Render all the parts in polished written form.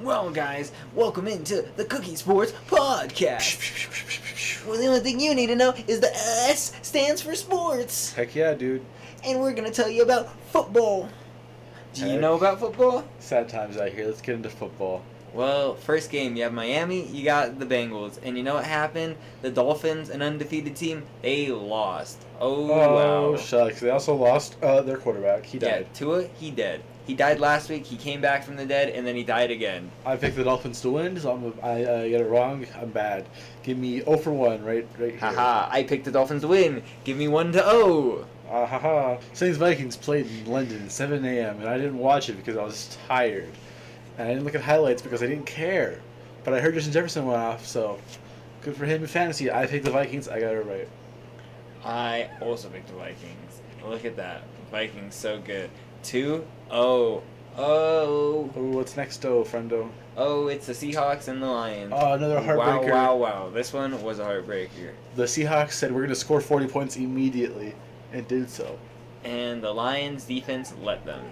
Well, guys, welcome into the C.O.O.K.I.E.Sports podcast. Well, the only thing you need to know is the S stands for sports. Heck yeah, dude. And we're going to tell you about football. Do you know about football? Sad times out here. Let's get into football. Well, first game, you have Miami, you got the Bengals. And you know what happened? The Dolphins, an undefeated team, they lost. Oh, wow. Shucks. They also lost their quarterback. He died. Yeah, Tua, he dead. He died last week, he came back from the dead, and then he died again. I picked the Dolphins to win, so I get it wrong. I'm bad. Give me 0 for 1 right here. Haha, I picked the Dolphins to win. Give me 1-0. Haha. Saints-Vikings played in London, 7 a.m., and I didn't watch it because I was tired. And I didn't look at highlights because I didn't care. But I heard Justin Jefferson went off, so good for him in fantasy. I picked the Vikings. I got it right. I also picked the Vikings. Look at that. Vikings so good. 2-0. Oh. Oh, what's next, friendo? Oh, it's the Seahawks and the Lions. Oh, another heartbreaker. Wow. This one was a heartbreaker. The Seahawks said we're going to score 40 points immediately, and did so. And the Lions' defense let them.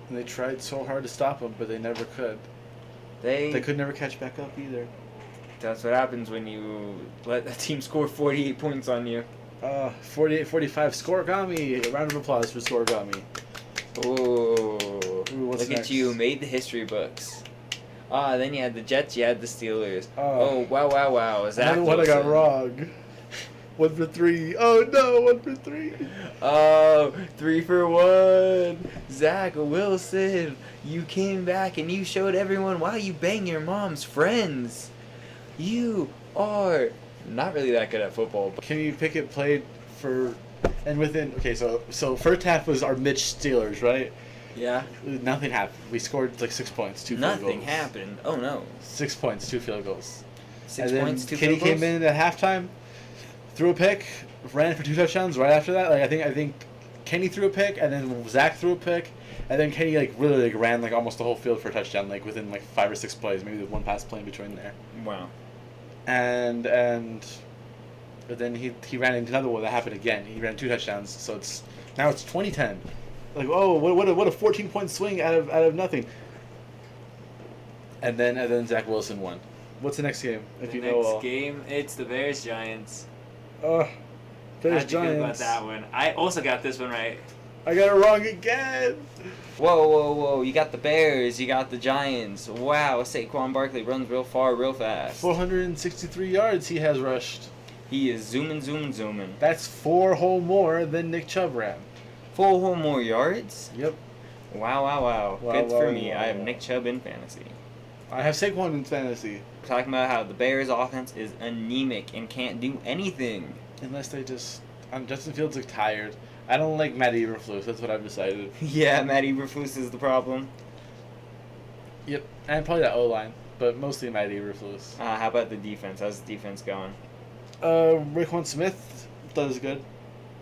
And they tried so hard to stop them, but they never could. They could never catch back up either. That's what happens when you let a team score 48 points on you. 48-45. C.O.O.K.I.E. A round of applause for C.O.O.K.I.E. Ooh, what's look next? at you, made the history books. Then you had the Jets, you had the Steelers. Wow. Zach Another one I got wrong. 1 for 3. Oh no, 1 for 3. Oh, 3 for 1. Zach Wilson, you came back and you showed everyone why you bang your mom's friends. You are not really that good at football. Can you pick it played for... And within... Okay, so first half was our Mitch Steelers, right? Yeah. Nothing happened. We scored like 6 points, 2 field goals. Nothing happened. Oh, no. 6 points, 2 field goals. 6 points, 2 field Kenny goals? came in at halftime, threw a pick, ran for 2 touchdowns right after that. Like I think Kenny threw a pick, and then Zach threw a pick, and then Kenny really ran like almost the whole field for a touchdown, like within like 5 or 6 plays, maybe with one pass play in between there. Wow. And but then he ran into another one that happened again. He ran 2 touchdowns, so now it's 20-10. Like, oh, what a 14-point swing out of nothing. And then Zach Wilson won. What's the next game? The next game, it's the Bears Giants. Bears How'd you Giants. feel about that one? I also got this one right. I got it wrong again. Whoa! You got the Bears, you got the Giants. Wow, Saquon Barkley runs real far, real fast. 463 yards he has rushed. He is zooming. That's 4 whole more than Nick Chubb ran. 4 whole more yards? Yep. Wow. Good for me. I have Nick Chubb in fantasy. I have Saquon in fantasy. We're talking about how the Bears' offense is anemic and can't do anything. Unless they just... Justin Fields looks tired. I don't like Matt Eberflus. That's what I've decided. Yeah, Matt Eberflus is the problem. Yep. And probably that O-line. But mostly Matt Eberflus. How about the defense? How's the defense going? Raekwon Smith does good.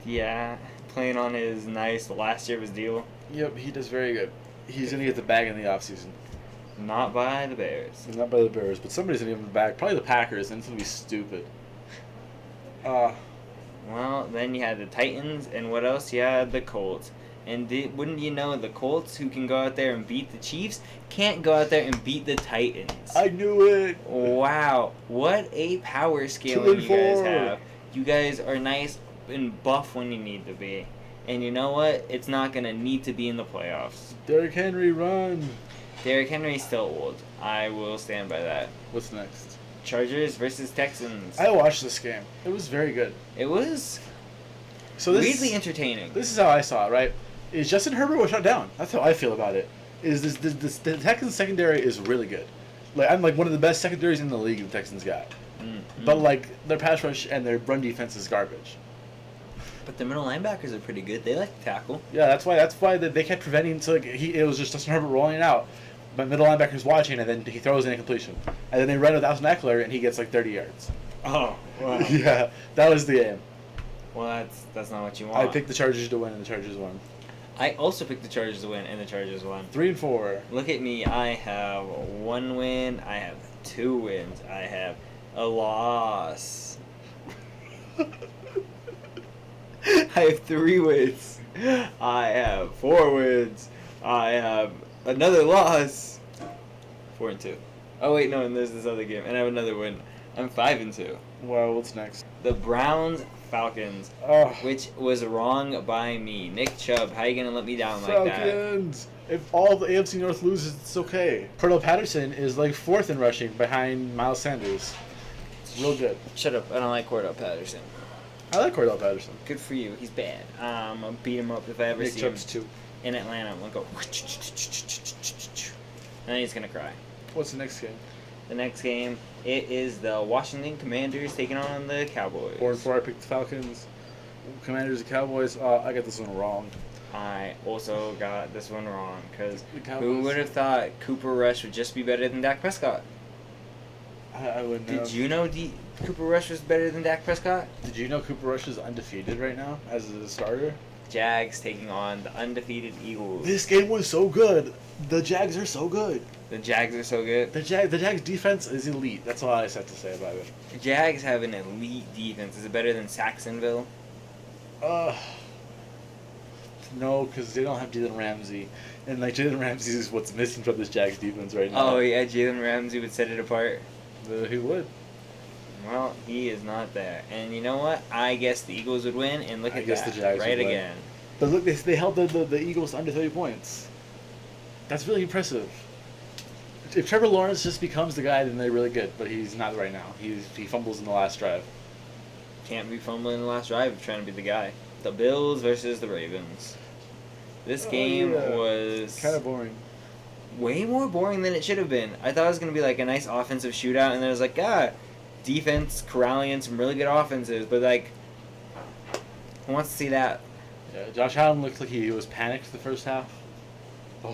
Yeah, playing on his last year of his deal. Yep, he does very good. He's going to get the bag in the offseason. Not by the Bears. Not by the Bears, but somebody's going to give him the bag. Probably the Packers, and it's going to be stupid. Well, then you had the Titans, and what else? You had the Colts. And wouldn't you know, the Colts, who can go out there and beat the Chiefs, can't go out there and beat the Titans. I knew it. Wow, what a power scaling you guys have. You guys are nice and buff when you need to be. And you know what? It's not going to need to be in the playoffs. Derrick Henry, run. Derrick Henry's still old. I will stand by that. What's next? Chargers versus Texans. I watched this game. It was very good. It was weirdly entertaining. This is how I saw it, right? Is Justin Herbert was shut down. That's how I feel about it. The Texans secondary is really good. I'm one of the best secondaries in the league the Texans got. Mm-hmm. But their pass rush and their run defense is garbage. But the middle linebackers are pretty good. They like to tackle. Yeah, that's why they kept preventing. So it was just Justin Herbert rolling it out, but middle linebackers watching, and then he throws in a completion, and then they run with Austin Eckler, and he gets 30 yards. Oh, wow. Yeah, that was the aim. Well, that's not what you want. I picked the Chargers to win, and the Chargers won. I also picked the Chargers to win, and the Chargers won. 3-4. Look at me. I have 1 win. I have 2 wins. I have a loss. I have 3 wins. I have 4 wins. I have another loss. 4-2. Oh wait, no, and there's this other game, and I have another win. I'm 5-2. Well, what's next? The Browns Falcons, Oh, which was wrong by me. Nick Chubb, how you gonna let me down like that? Falcons. If all the AFC North loses, it's okay. Cordell Patterson is like 4th in rushing behind Miles Sanders. It's real good. Shut up! I don't like Cordell Patterson. I like Cordell Patterson. Good for you. He's bad. I'll beat him up if I ever Nick see Chubb's him 2. in Atlanta. I'm gonna go, and then he's gonna cry. What's the next game? The next game, it is the Washington Commanders taking on the Cowboys. 4-4. I picked the Falcons. Commanders and Cowboys. I got this one wrong. I also got this one wrong because The Cowboys. who would have thought Cooper Rush would just be better than Dak Prescott? I wouldn't know. Did you know Cooper Rush was better than Dak Prescott? Did you know Cooper Rush is undefeated right now as a starter? Jags taking on the undefeated Eagles. This game was so good. The Jags are so good. The Jags are so good. The Jags defense is elite. That's all I have to say about it. The Jags have an elite defense. Is it better than Saxonville? No, because they don't have Jalen Ramsey, and like Jalen Ramsey is what's missing from this Jags defense right now. Oh yeah, Jalen Ramsey would set it apart. He would. Well, he is not there. And you know what? I guess the Eagles would win, and look I at guess that. the Jags right would win. again. But look, they held the Eagles to under 30 points. That's really impressive. If Trevor Lawrence just becomes the guy, then they're really good. But he's not right now. He fumbles in the last drive. Can't be fumbling in the last drive trying to be the guy. The Bills versus the Ravens. This game was kind of boring. way more boring than it should have been. I thought it was going to be like a nice offensive shootout, and then it was like, defense corralling in some really good offenses. But, like, who wants to see that? Yeah, Josh Allen looked like he was panicked the first half.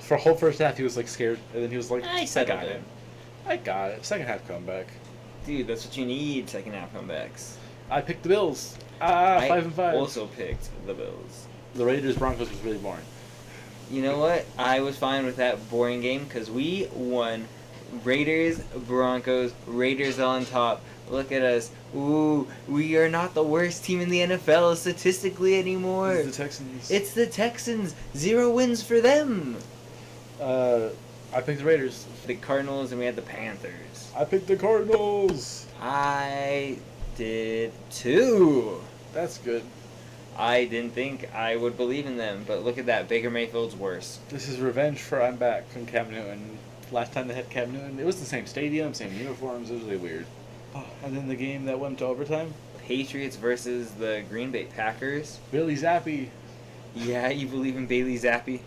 For a whole first half, he was like scared, and then he was like, I settled got in. it. I got it. Second half comeback. Dude, that's what you need, second half comebacks. I picked the Bills. I 5-5. also picked the Bills. The Raiders Broncos was really boring. You know what? I was fine with that boring game because we won. Raiders, Broncos, Raiders on top. Look at us. Ooh, we are not the worst team in the NFL statistically anymore. It's the Texans. It's the Texans. 0 wins for them. I picked the Raiders. The Cardinals, and we had the Panthers. I picked the Cardinals. I did too. That's good. I didn't think I would believe in them, but look at that. Baker Mayfield's worse. This is revenge for I'm back from Cam Newton. Last time they had Cam Newton, it was the same stadium, same uniforms. It was really weird. And then the game that went to overtime. Patriots versus the Green Bay Packers. Billy Zappi. Yeah, you believe in Bailey Zappi?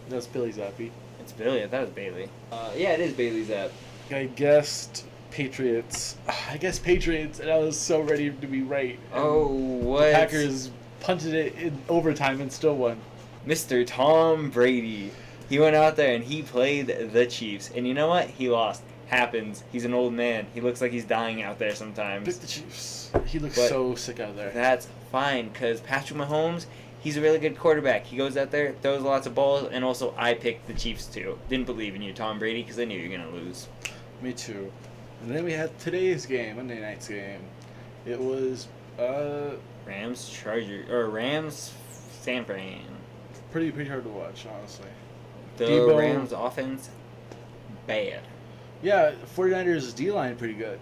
That's Billy Zappi. It's Billy. I thought it was Bailey. Yeah, it is Bailey Zapp. I guessed Patriots. I guess Patriots, and I was so ready to be right. And Oh, what? the Packers punted it in overtime and still won. Mr. Tom Brady. He went out there and he played the Chiefs. And you know what? He lost. Happens. He's an old man. He looks like he's dying out there sometimes. Pick the Chiefs. He looks But so sick out there. That's fine, because Patrick Mahomes, he's a really good quarterback. He goes out there, throws lots of balls, and also I picked the Chiefs too. Didn't believe in you, Tom Brady, because I knew you were going to lose. Me too. And then we had today's game, Monday night's game. It was Rams, San Fran. pretty hard to watch, honestly. The Debo- Rams offense, bad. Yeah, 49ers D-line pretty good.